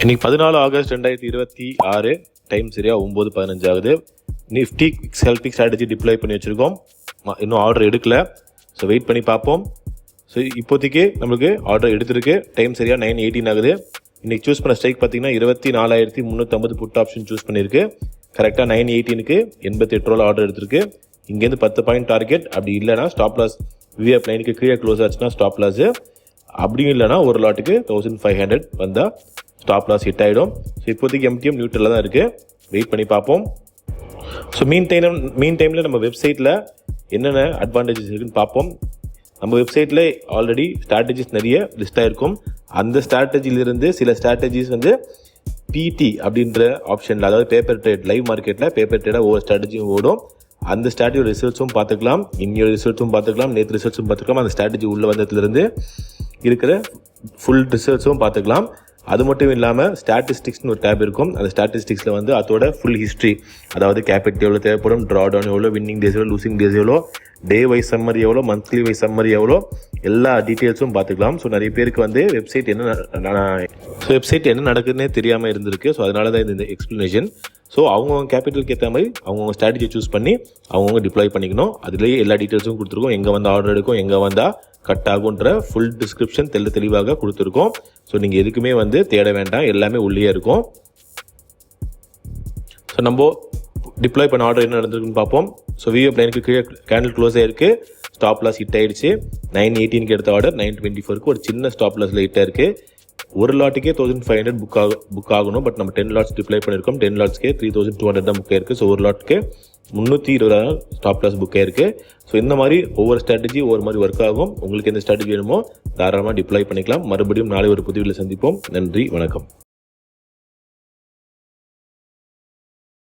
இன்னைக்கு 14 August 2026 time சரியா 9:15 ஆகுது. நிஃப்டி செல்பிக் ஸ்ட்ராட்டஜி டிப்ளாய் பண்ணி வச்சிருக்கோம். இன்னும் ஆர்டர் எடுக்கல. ஸோ வெயிட் பண்ணி பார்ப்போம். ஸோ இப்போதைக்கு நம்மளுக்கு ஆர்டர் எடுத்திருக்கு. டைம் சரியா 9:18 ஆகுது. இன்னைக்கு சூஸ் பண்ண ஸ்ட்ரைக் பார்த்தீங்கன்னா 24,350 புட் ஆப்ஷன் சூஸ் பண்ணியிருக்கு. கரெக்டாக 9:18க்கு 88 ரூபா ஆர்டர் எடுத்திருக்கு. இங்கேருந்து 10 பாயிண்ட் டார்கெட். அப்படி இல்லைனா ஸ்டாப் லாஸ் விஆப் லைனுக்கு கீழே க்ளோஸ் ஆச்சுன்னா ஸ்டாப் லாஸ், அப்படியும் இல்லைனா ஒரு லாட்டுக்கு 1500 வந்தால் ஸ்டாப் லாஸ் ஹிட் ஆகிடும். ஸோ இப்போதைக்கு எம்டிஎம் நியூட்ரலில் தான் இருக்குது. வெயிட் பண்ணி பார்ப்போம். ஸோ மீன் டைமில் நம்ம வெப்சைட்டில் என்னென்ன அட்வான்டேஜஸ் இருக்குன்னு பார்ப்போம். நம்ம வெப்சைட்டில் ஆல்ரெடி ஸ்ட்ராட்டஜிஸ் நிறைய லிஸ்ட் ஆகிருக்கும். அந்த ஸ்ட்ராட்டஜிலிருந்து சில ஸ்ட்ராட்டஜிஸ் பிடி அப்படின்ற ஆப்ஷனில், அதாவது பேப்பர் ட்ரேட், லைவ் மார்க்கெட்டில் பேப்பர் ட்ரேடாக ஒவ்வொரு ஸ்ட்ராட்டஜியும் ஓடும். அந்த ஸ்ட்ராட்டஜி ரிசல்ட்ஸும் பார்த்துக்கலாம், இன்னொரு ரிசல்ட்ஸும் பார்த்துக்கலாம், நேற்று ரிசல்ட்ஸும் பார்த்துக்கலாம். அந்த ஸ்ட்ராட்டஜி உள்ள வந்ததுலேருந்து இருக்கிற ஃபுல் ரிசல்ட்ஸும் பார்த்துக்கலாம். அது மட்டும் இல்லாமல் ஸ்டாட்டிஸ்டிக்ஸ்னு ஒரு டேப் இருக்கும். அந்த ஸ்டாட்டிஸ்டிக்ஸில் அதோட ஃபுல் ஹிஸ்ட்ரி, அதாவது கேபிட்டல் எவ்வளோ தேவைப்படும், ட்ரா டவுன் எவ்வளோ, வின்னிங் டேஸ் எவ்வளோ, லூசிங் டேஸ் எவ்வளோ, டே வைஸ் சம்மரி எவ்வளோ, மந்த்லி வைஸ் சம்மரி எவ்வளோ, எல்லா டீட்டெயில்ஸும் பார்த்துக்கலாம். ஸோ நிறைய பேருக்கு வெப்சைட் என்ன நடக்குதுன்னே தெரியாமல் இருந்திருக்கு. ஸோ அதனால தான் இந்த எக்ஸ்ப்ளனேஷன். ஸோ அவங்கவுங்க கேபிட்டலுக்கு ஏற்ற மாதிரி அவங்கவுங்க ஸ்ட்ராட்டஜி சூஸ் பண்ணி அவங்கவுங்க டிப்ளாய் பண்ணிக்கணும். அதுலேயே எல்லா டீட்டெயில்ஸும் கொடுத்துருக்கோம். எங்கே வந்து ஆர்டர் எடுக்கும், எங்கே வந்தால் கட் ஆகுன்ற ஃபுல் டிஸ்கிரிப்ஷன் தெளிவாக கொடுத்துருக்கோம். ஸோ நீங்கள் எதுக்குமே தேட வேண்டாம், எல்லாமே உள்ளே இருக்கும். ஸோ நம்ம டிப்ளாய் பண்ண ஆர்டர் என்ன நடந்திருக்குன்னு பார்ப்போம். ஸோ விஆப் லைனுக்கு கீழே கேண்டில் க்ளோஸ் ஆகிருக்கு. ஸ்டாப் லாஸ் ஹிட் ஆகிடுச்சு. 9:18க்கு எடுத்த ஆர்டர் 9:24க்கு ஒரு சின்ன ஸ்டாப் லாஸில் ஹிட் ஆயிருக்கு. ஒரு லாட்டுக்கே 1500 புக் ஆகணும். பட் நம்ம 10 லாட்ஸ் டிப்ளை பண்ணியிருக்கோம். 10 லாட்ஸ்க்கே 3200 தான் புக் ஆயிருக்கு. ஸோ ஒரு லாட்டுக்கு 320 ஸ்டாப் லாஸ் புக் ஆயிருக்கு. ஸோ இந்த மாதிரி ஒவ்வொரு ஸ்ட்ராட்டஜி ஒவ்வொரு மாதிரி ஒர்க் ஆகும். உங்களுக்கு எந்த ஸ்ட்ராட்டஜி வேணுமோ தாராளமாக டிப்ளை பண்ணிக்கலாம். மறுபடியும் நாளை ஒரு புதிய சந்திப்போம். நன்றி, வணக்கம்.